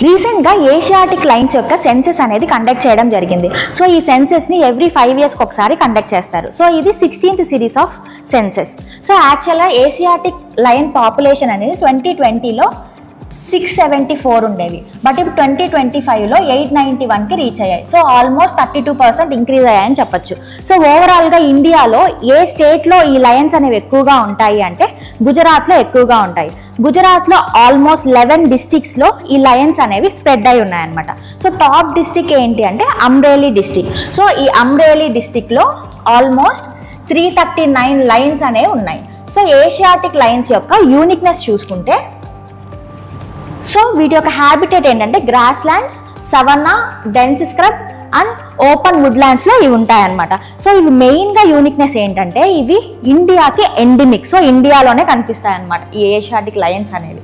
రీసెంట్గా Asiatic lions యొక్క senses అనేది కండక్ట్ చేయడం జరిగింది. సో ఈ సెన్సెస్ని ఎవ్రీ 5 yearsకి ఒకసారి కండక్ట్ చేస్తారు. సో ఇది 16th series of census. So యాక్చువల్గా ఏషియాటిక్ లయన్ పాపులేషన్ అనేది 2020లో 674 ఉండేవి, బట్ ఇప్పుడు 2025లో 891కి రీచ్ అయ్యాయి. సో ఆల్మోస్ట్ 32% ఇంక్రీజ్ అయ్యాయని చెప్పొచ్చు. సో ఓవరాల్గా ఇండియాలో ఏ స్టేట్లో ఈ లయన్స్ అనేవి ఎక్కువగా ఉంటాయి అంటే గుజరాత్లో ఎక్కువగా ఉంటాయి. గుజరాత్లో ఆల్మోస్ట్ 11 డిస్ట్రిక్ట్స్లో ఈ లయన్స్ అనేవి స్ప్రెడ్ అయి ఉన్నాయన్నమాట. సో టాప్ డిస్ట్రిక్ట్ ఏంటి అంటే అమ్రేలీ డిస్ట్రిక్ట్. సో ఈ అమ్రేలీ డిస్ట్రిక్ట్లో ఆల్మోస్ట్ 339 లయన్స్ అనేవి ఉన్నాయి. సో ఏషియాటిక్ లయన్స్ యొక్క యూనిక్నెస్ చూసుకుంటే, సో వీటి యొక్క హ్యాబిటేట్ ఏంటంటే grass lands, savanna, dense scrub and open వుడ్లాండ్స్లో ఇవి ఉంటాయన్నమాట. సో ఇవి మెయిన్గా యూనిక్నెస్ ఏంటంటే ఇవి ఇండియాకి ఎండమిక్. సో ఇండియాలోనే కనిపిస్తాయి అన్నమాట ఈ ఏషియాటిక్ లయన్స్ అనేవి.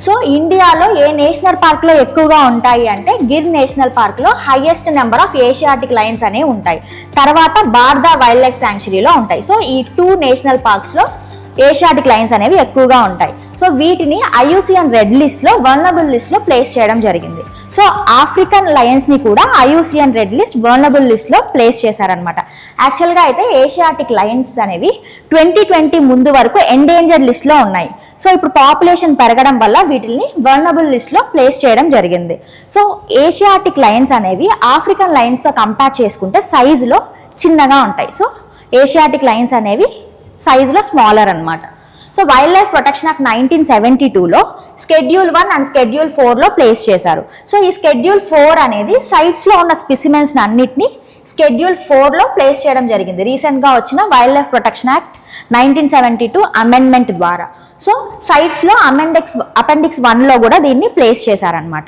సో ఇండియాలో ఏ నేషనల్ పార్క్లో ఎక్కువగా ఉంటాయి అంటే గిర్ నేషనల్ పార్క్లో highest number of Asiatic Lions అనేవి ఉంటాయి. తర్వాత బార్దా వైల్డ్ లైఫ్ శాంక్చురీలో ఉంటాయి. సో ఈ 2 నేషనల్ పార్క్స్లో ఏషియాటిక్ లయన్స్ అనేవి ఎక్కువగా ఉంటాయి. సో వీటిని IUCN రెడ్ లిస్ట్లో వల్నరబుల్ లిస్ట్లో ప్లేస్ చేయడం జరిగింది. సో ఆఫ్రికన్ లయన్స్ని కూడా IUCN రెడ్ లిస్ట్ వల్నరబుల్ లిస్ట్లో ప్లేస్ చేశారనమాట. యాక్చువల్గా అయితే ఏషియాటిక్ లయన్స్ అనేవి 2020 ముందు వరకు ఎండేంజర్ లిస్ట్లో ఉన్నాయి. సో ఇప్పుడు పాపులేషన్ పెరగడం వల్ల వీటిని వల్నరబుల్ లిస్ట్లో ప్లేస్ చేయడం జరిగింది. సో ఏషియాటిక్ లయన్స్ అనేవి ఆఫ్రికన్ లయన్స్తో కంపేర్ చేసుకుంటే సైజులో చిన్నగా ఉంటాయి. సో ఏషియాటిక్ లయన్స్ అనేవి సైజులో స్మాలర్ అనమాట. So wildlife protection act 1972లో Schedule 1 అండ్ Schedule 4లో ప్లేస్ చేశారు. సో ఈ Schedule 4 అనేది సైట్స్లో ఉన్న స్పెసిమెన్స్ అన్నిటిని Schedule 4లో ప్లేస్ చేయడం జరిగింది రీసెంట్గా వచ్చిన wild life protection act 1972 amendment ద్వారా. సో సైట్స్లో అపెండిక్స్ 1లో కూడా దీన్ని ప్లేస్ చేశారనమాట.